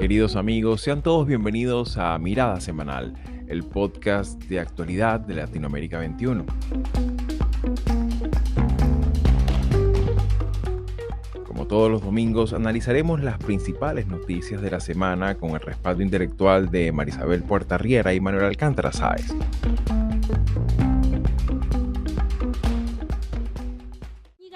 Queridos amigos, sean todos bienvenidos a Mirada Semanal, el podcast de actualidad de Latinoamérica 21. Como todos los domingos, analizaremos las principales noticias de la semana con el respaldo intelectual de Marisabel Puertarriera y Manuel Alcántara Sáez.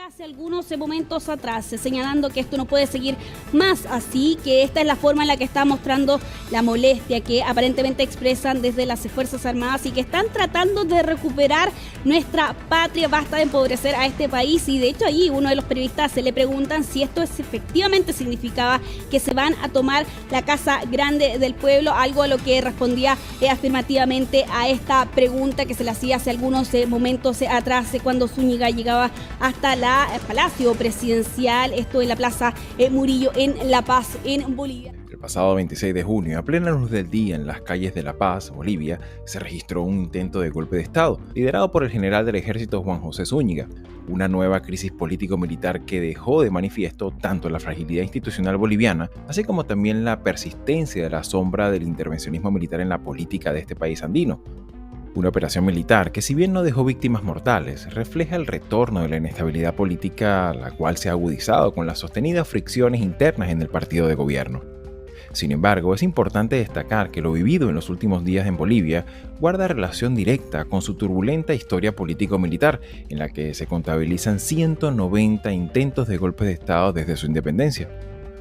Hace algunos momentos atrás, señalando que esto no puede seguir más así, que esta es la forma en la que está mostrando la molestia que aparentemente expresan desde las Fuerzas Armadas y que están tratando de recuperar nuestra patria. Basta de empobrecer a este país. Y de hecho allí uno de los periodistas se le preguntan si esto efectivamente significaba que se van a tomar la Casa Grande del Pueblo, algo a lo que respondía afirmativamente a esta pregunta que se le hacía hace algunos momentos atrás, cuando Zúñiga llegaba hasta el Palacio Presidencial, esto en la Plaza Murillo en La Paz, en Bolivia. El pasado 26 de junio, a plena luz del día, en las calles de La Paz, Bolivia, se registró un intento de golpe de Estado, liderado por el general del ejército Juan José Zúñiga. Una nueva crisis político-militar que dejó de manifiesto tanto la fragilidad institucional boliviana, así como también la persistencia de la sombra del intervencionismo militar en la política de este país andino. Una operación militar que, si bien no dejó víctimas mortales, refleja el retorno de la inestabilidad política, la cual se ha agudizado con las sostenidas fricciones internas en el partido de gobierno. Sin embargo, es importante destacar que lo vivido en los últimos días en Bolivia guarda relación directa con su turbulenta historia político-militar, en la que se contabilizan 190 intentos de golpe de Estado desde su independencia.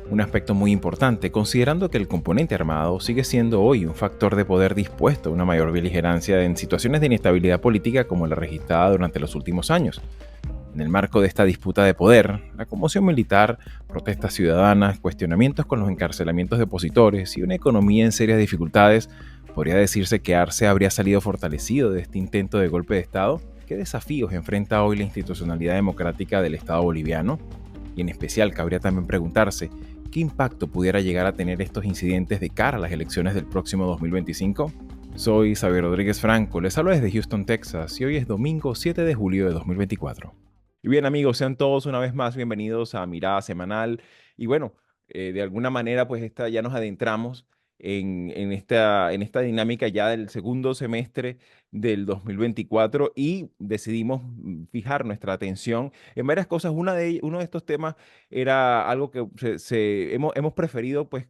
Un aspecto muy importante, considerando que el componente armado sigue siendo hoy un factor de poder dispuesto a una mayor beligerancia en situaciones de inestabilidad política como la registrada durante los últimos años. En el marco de esta disputa de poder, la conmoción militar, protestas ciudadanas, cuestionamientos con los encarcelamientos de opositores y una economía en serias dificultades, podría decirse que Arce habría salido fortalecido de este intento de golpe de Estado. ¿Qué desafíos enfrenta hoy la institucionalidad democrática del Estado boliviano? Y en especial, cabría también preguntarse, ¿qué impacto pudiera llegar a tener estos incidentes de cara a las elecciones del próximo 2025? Soy Xavier Rodríguez Franco, les hablo desde Houston, Texas, y hoy es domingo 7 de julio de 2024. Y bien, amigos, sean todos una vez más bienvenidos a Mirada Semanal. Y bueno, de alguna manera, pues ya nos adentramos en esta dinámica ya del segundo semestre del 2024 y decidimos fijar nuestra atención en varias cosas. Uno de estos temas era algo que hemos preferido, pues,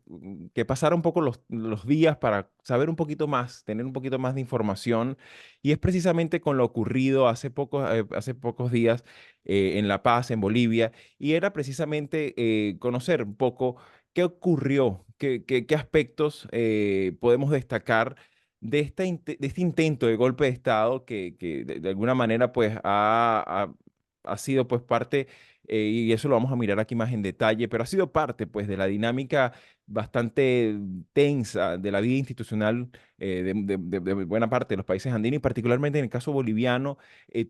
que pasara un poco los días para saber un poquito más, tener un poquito más de información, y es precisamente con lo ocurrido hace pocos días en La Paz, en Bolivia, y era precisamente conocer un poco qué ocurrió, qué aspectos podemos destacar de este intento de golpe de Estado que de alguna manera pues ha sido pues parte, y eso lo vamos a mirar aquí más en detalle, pero ha sido parte pues de la dinámica bastante tensa de la vida institucional de buena parte de los países andinos, y particularmente en el caso boliviano.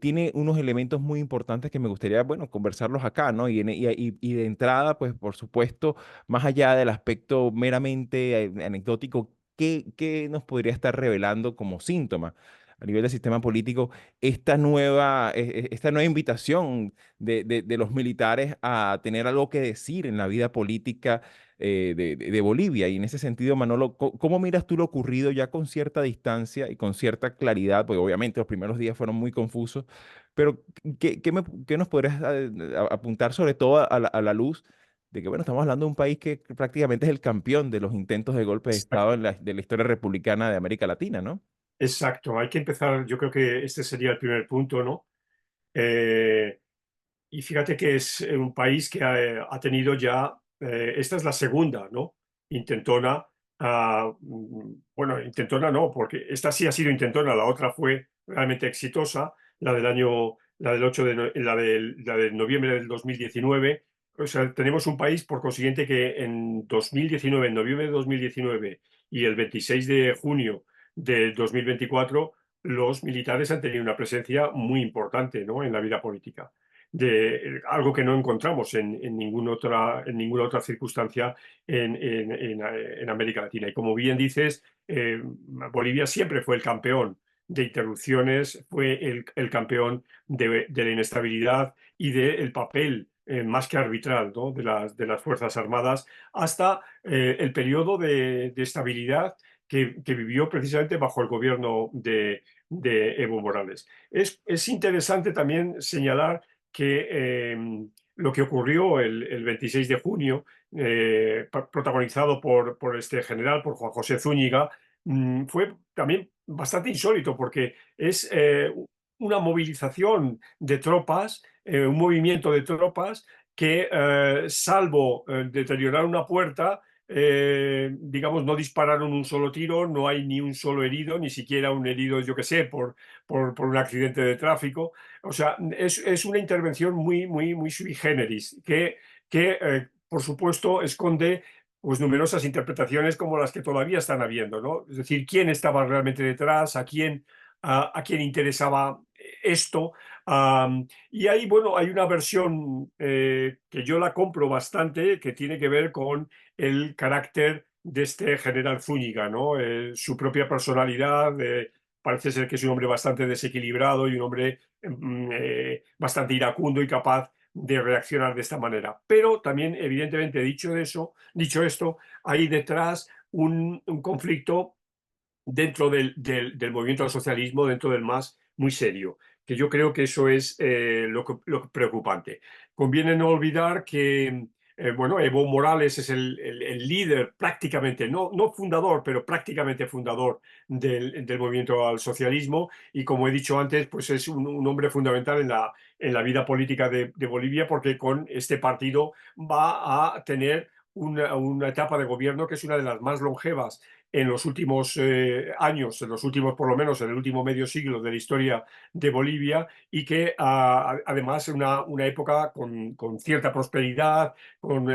Tiene unos elementos muy importantes que me gustaría, bueno, conversarlos acá, ¿no? Y de entrada, pues por supuesto, más allá del aspecto meramente anecdótico, ¿qué nos podría estar revelando como síntoma a nivel del sistema político esta nueva invitación de los militares a tener algo que decir en la vida política de Bolivia? Y en ese sentido, Manolo, ¿cómo miras tú lo ocurrido ya con cierta distancia y con cierta claridad? Porque obviamente los primeros días fueron muy confusos, pero ¿qué nos podrías apuntar, sobre todo a la luz de que, bueno, estamos hablando de un país que prácticamente es el campeón de los intentos de golpe de Estado de la historia republicana de América Latina, ¿no? Exacto, hay que empezar, yo creo que este sería el primer punto, ¿no? Eh, y fíjate que es un país que ha tenido ya, esta es la segunda, ¿no? Intentona, bueno, intentona no, porque esta sí ha sido intentona, la otra fue realmente exitosa, la del 8 la de noviembre del 2019. O sea, tenemos un país, por consiguiente, que en 2019, en noviembre de 2019 y el 26 de junio de 2024, los militares han tenido una presencia muy importante, ¿no?, en la vida política, de algo que no encontramos en ninguna otra circunstancia en América Latina. Y como bien dices, Bolivia siempre fue el campeón de interrupciones, fue el campeón de la inestabilidad y del papel más que arbitral, ¿no? De las Fuerzas Armadas, hasta el periodo de estabilidad que vivió precisamente bajo el gobierno de Evo Morales. Es interesante también señalar que lo que ocurrió el 26 de junio, protagonizado por este general, por Juan José Zúñiga, fue también bastante insólito porque es una movilización de tropas, un movimiento de tropas que, salvo deteriorar una puerta, digamos, no dispararon un solo tiro, no hay ni un solo herido, ni siquiera un herido, yo que sé, por un accidente de tráfico. O sea, es una intervención muy sui generis, que por supuesto, esconde pues numerosas interpretaciones como las que todavía están habiendo, ¿no? Es decir, quién estaba realmente detrás, a quién interesaba esto. Y ahí, bueno, hay una versión que yo la compro bastante, que tiene que ver con el carácter de este general Zúñiga, ¿no? Su propia personalidad, parece ser que es un hombre bastante desequilibrado y un hombre bastante iracundo y capaz de reaccionar de esta manera. Pero también, evidentemente, dicho esto, hay detrás un conflicto dentro del movimiento al socialismo, dentro del MAS, muy serio, que yo creo que eso es lo preocupante. Conviene no olvidar que, bueno, Evo Morales es el líder prácticamente, no fundador, pero prácticamente fundador del movimiento al socialismo, y como he dicho antes, pues es un hombre fundamental en la vida política de Bolivia, porque con este partido va a tener una etapa de gobierno que es una de las más longevas en los últimos años, en los últimos, por lo menos en el último medio siglo de la historia de Bolivia, y que además es una época con cierta prosperidad, con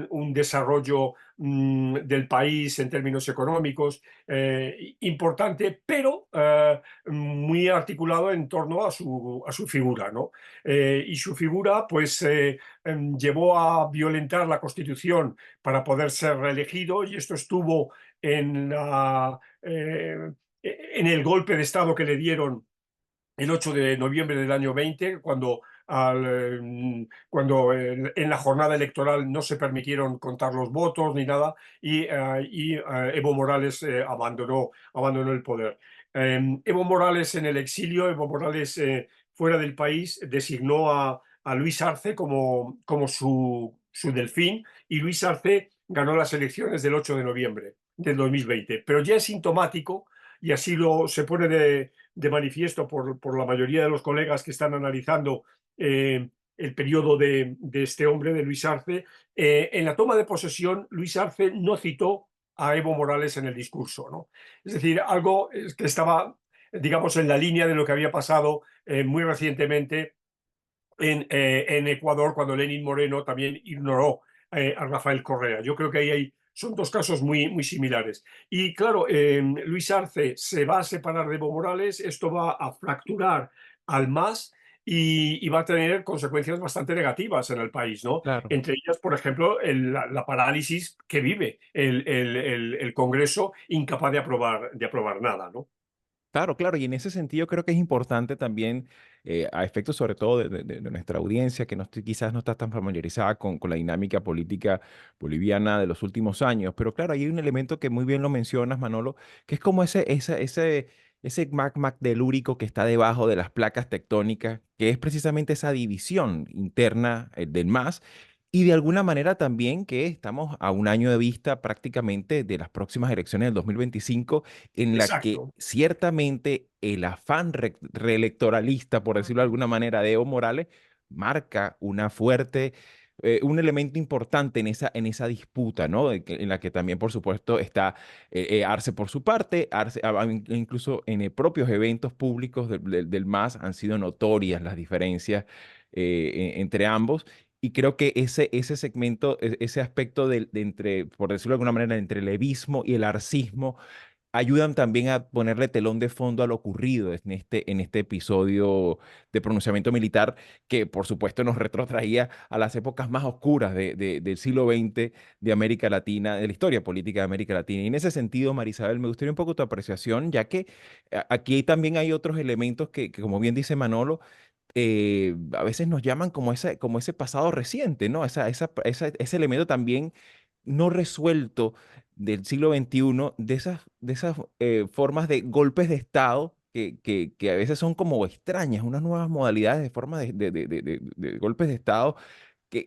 un desarrollo del país en términos económicos importante, pero muy articulado en torno a su figura, ¿no? Y su figura, pues, llevó a violentar la Constitución para poder ser reelegido, y esto estuvo en, en el golpe de Estado que le dieron el 8 de noviembre del año 20, cuando en la jornada electoral no se permitieron contar los votos ni nada, y Evo Morales abandonó el poder. Evo Morales en el exilio, Evo Morales fuera del país, designó a Luis Arce como su delfín, y Luis Arce ganó las elecciones del 8 de noviembre del 2020. Pero ya es sintomático, y así se pone de manifiesto por la mayoría de los colegas que están analizando el periodo de este hombre, de Luis Arce. En la toma de posesión, Luis Arce no citó a Evo Morales en el discurso, ¿no? Es decir, algo que estaba, digamos, en la línea de lo que había pasado muy recientemente en Ecuador, cuando Lenín Moreno también ignoró a Rafael Correa. Yo creo que son dos casos muy similares. Y claro, Luis Arce se va a separar de Evo Morales, esto va a fracturar al MAS, y va a tener consecuencias bastante negativas en el país, ¿no? Claro. Entre ellas, por ejemplo, la parálisis que vive el Congreso, incapaz de aprobar nada, ¿no? Claro, claro, y en ese sentido creo que es importante también, a efectos sobre todo de nuestra audiencia, que quizás no está tan familiarizada con la dinámica política boliviana de los últimos años, pero claro, hay un elemento que muy bien lo mencionas, Manolo, que es como ese magma telúrico que está debajo de las placas tectónicas, que es precisamente esa división interna, del MAS. Y de alguna manera también que estamos a un año de vista prácticamente de las próximas elecciones del 2025, en la que Exacto. ciertamente el afán reelectoralista, por decirlo de alguna manera, de Evo Morales marca un elemento importante en esa disputa, ¿no? En la que también, por supuesto, está Arce por su parte. Incluso en propios eventos públicos del MAS han sido notorias las diferencias entre ambos. Y creo que ese segmento, ese aspecto entre, por decirlo de alguna manera, entre el levismo y el arcismo, ayudan también a ponerle telón de fondo a lo ocurrido en este episodio de pronunciamiento militar, que por supuesto nos retrotraía a las épocas más oscuras del siglo XX de América Latina, de la historia política de América Latina. Y en ese sentido, Marisabel, me gustaría un poco tu apreciación, ya que aquí también hay otros elementos que, como bien dice Manolo, a veces nos llaman como ese pasado reciente, ¿no? Ese elemento también no resuelto del siglo XXI, de esas formas de golpes de Estado que a veces son como extrañas, unas nuevas modalidades de formas de golpes de Estado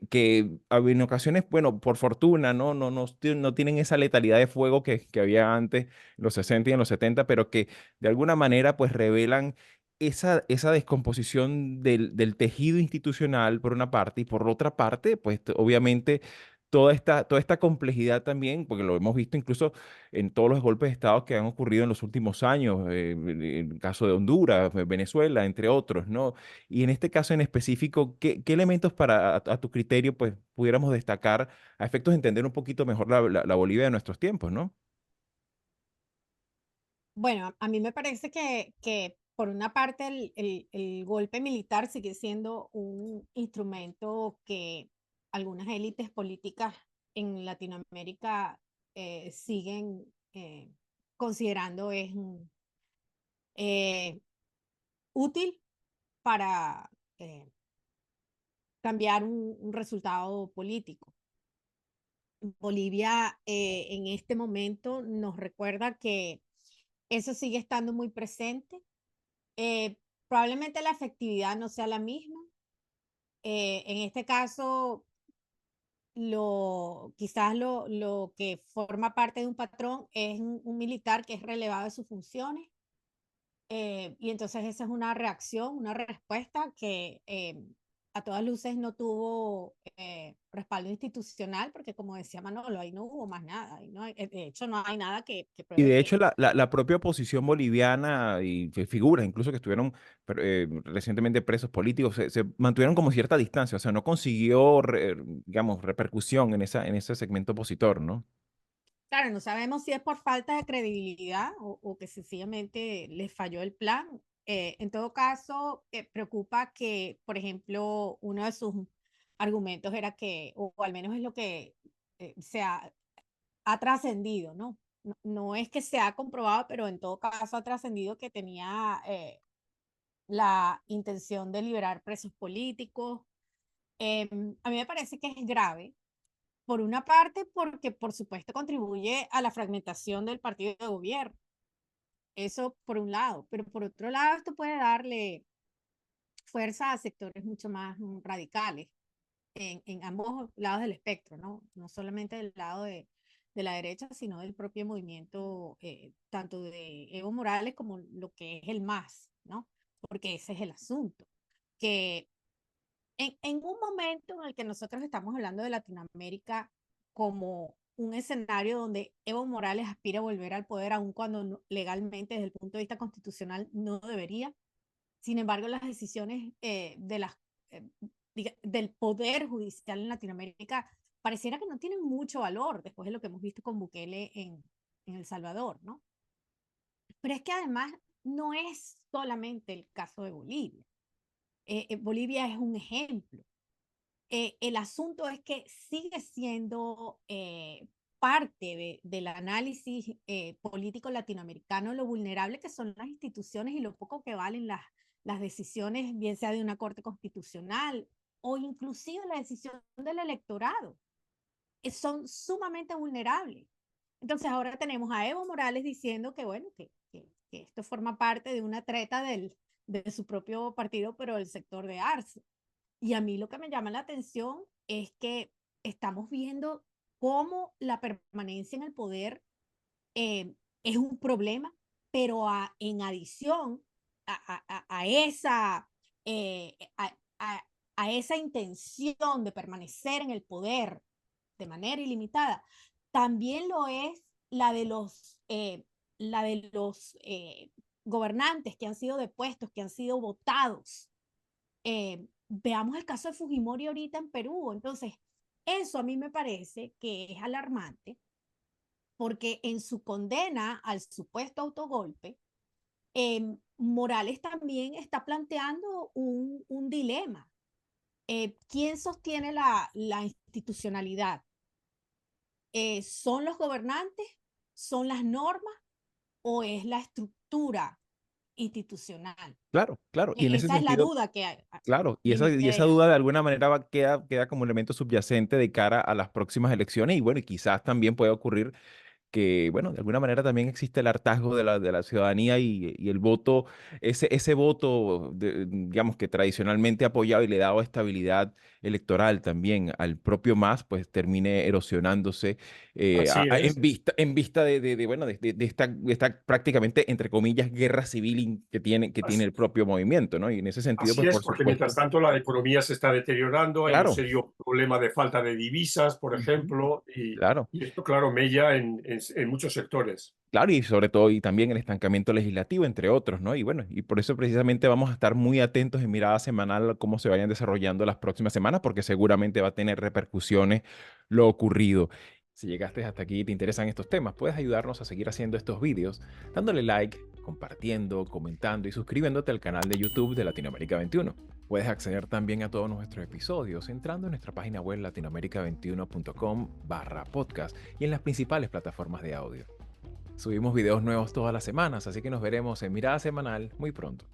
que en ocasiones, bueno, por fortuna, no tienen esa letalidad de fuego que había antes, en los 60 y en los 70, pero que de alguna manera pues revelan esa descomposición del tejido institucional por una parte y por otra parte, pues obviamente toda esta complejidad también, porque lo hemos visto incluso en todos los golpes de Estado que han ocurrido en los últimos años, en el caso de Honduras, Venezuela, entre otros, ¿no? Y en este caso en específico, ¿qué elementos a tu criterio pues, pudiéramos destacar a efectos de entender un poquito mejor la Bolivia de nuestros tiempos, ¿no? Bueno, a mí me parece que por una parte el golpe militar sigue siendo un instrumento que algunas élites políticas en Latinoamérica siguen considerando es eh, útil para cambiar un resultado político. Bolivia en este momento nos recuerda que eso sigue estando muy presente. Probablemente la efectividad no sea la misma. En este caso, quizás lo que forma parte de un patrón es un militar que es relevado de sus funciones. Y entonces esa es una reacción, una respuesta que a todas luces no tuvo respaldo institucional, porque como decía Manolo, ahí no hubo más nada. De hecho, no hay nada que Y pruebe de que hecho la propia oposición boliviana y figuras incluso que estuvieron recientemente presos políticos se mantuvieron como cierta distancia, o sea, no consiguió, digamos, repercusión en ese segmento opositor, ¿no? claro, no sabemos si es por falta de credibilidad o que sencillamente les falló el plan. En todo caso, preocupa que, por ejemplo, uno de sus argumentos era que, o al menos es lo que ha trascendido, ¿no? ¿no? No es que se ha comprobado, pero en todo caso ha trascendido que tenía la intención de liberar presos políticos. A mí me parece que es grave por una parte, porque por supuesto contribuye a la fragmentación del partido de gobierno. Eso por un lado, pero por otro lado esto puede darle fuerza a sectores mucho más radicales en ambos lados del espectro, ¿no? No solamente del lado de la derecha, sino del propio movimiento, tanto de Evo Morales como lo que es el MAS, ¿no? Porque ese es el asunto, que en un momento en el que nosotros estamos hablando de Latinoamérica como un escenario donde Evo Morales aspira a volver al poder, aun cuando legalmente desde el punto de vista constitucional no debería. Sin embargo, las decisiones eh, del poder judicial en Latinoamérica pareciera que no tienen mucho valor después de lo que hemos visto con Bukele en El Salvador, ¿no? Pero es que además no es solamente el caso de Bolivia. Bolivia es un ejemplo. El asunto es que sigue siendo parte del análisis político latinoamericano lo vulnerable que son las instituciones y lo poco que valen las decisiones, bien sea de una corte constitucional o inclusive la decisión del electorado. Son sumamente vulnerables. Entonces ahora tenemos a Evo Morales diciendo que, bueno, que esto forma parte de una treta de su propio partido, pero del sector de Arce. Y a mí lo que me llama la atención es que estamos viendo cómo la permanencia en el poder es un problema, pero en adición a esa, eh, a, a esa intención de permanecer en el poder de manera ilimitada, también lo es la de los gobernantes que han sido depuestos, que han sido votados. Veamos el caso de Fujimori ahorita en Perú. Entonces, eso a mí me parece que es alarmante porque en su condena al supuesto autogolpe, Morales también está planteando un dilema. ¿Quién sostiene la institucionalidad? ¿Son los gobernantes? ¿Son las normas? ¿O es la estructura institucional. Claro, claro. Y en ese Esa es la sentido, duda que hay. claro, y Dime, esa duda de alguna manera queda como elemento subyacente de cara a las próximas elecciones y bueno, y quizás también puede ocurrir que, bueno, de alguna manera también existe el hartazgo de la ciudadanía y el voto, ese voto, digamos, que tradicionalmente ha apoyado y le ha dado estabilidad electoral también al propio MAS, pues termine erosionándose Así es. en vista bueno, de esta prácticamente, entre comillas, guerra civil que tiene Así, el propio movimiento, ¿no? Y en ese sentido, así pues es, por porque mientras supuesto, tanto la economía se está deteriorando, hay un claro, serio problema de falta de divisas, por ujú, ejemplo, claro. y esto, claro, mella en muchos sectores. Claro, y sobre todo, y también el estancamiento legislativo, entre otros, ¿no? Y bueno, y por eso precisamente vamos a estar muy atentos en mirada semanal a cómo se vayan desarrollando las próximas semanas, porque seguramente va a tener repercusiones lo ocurrido. Si llegaste hasta aquí y te interesan estos temas, puedes ayudarnos a seguir haciendo estos vídeos, dándole like, compartiendo, comentando y suscribiéndote al canal de YouTube de Latinoamérica 21. Puedes acceder también a todos nuestros episodios entrando en nuestra página web latinoamerica21.com/podcast y en las principales plataformas de audio. Subimos videos nuevos todas las semanas, así que nos veremos en Mirada Semanal muy pronto.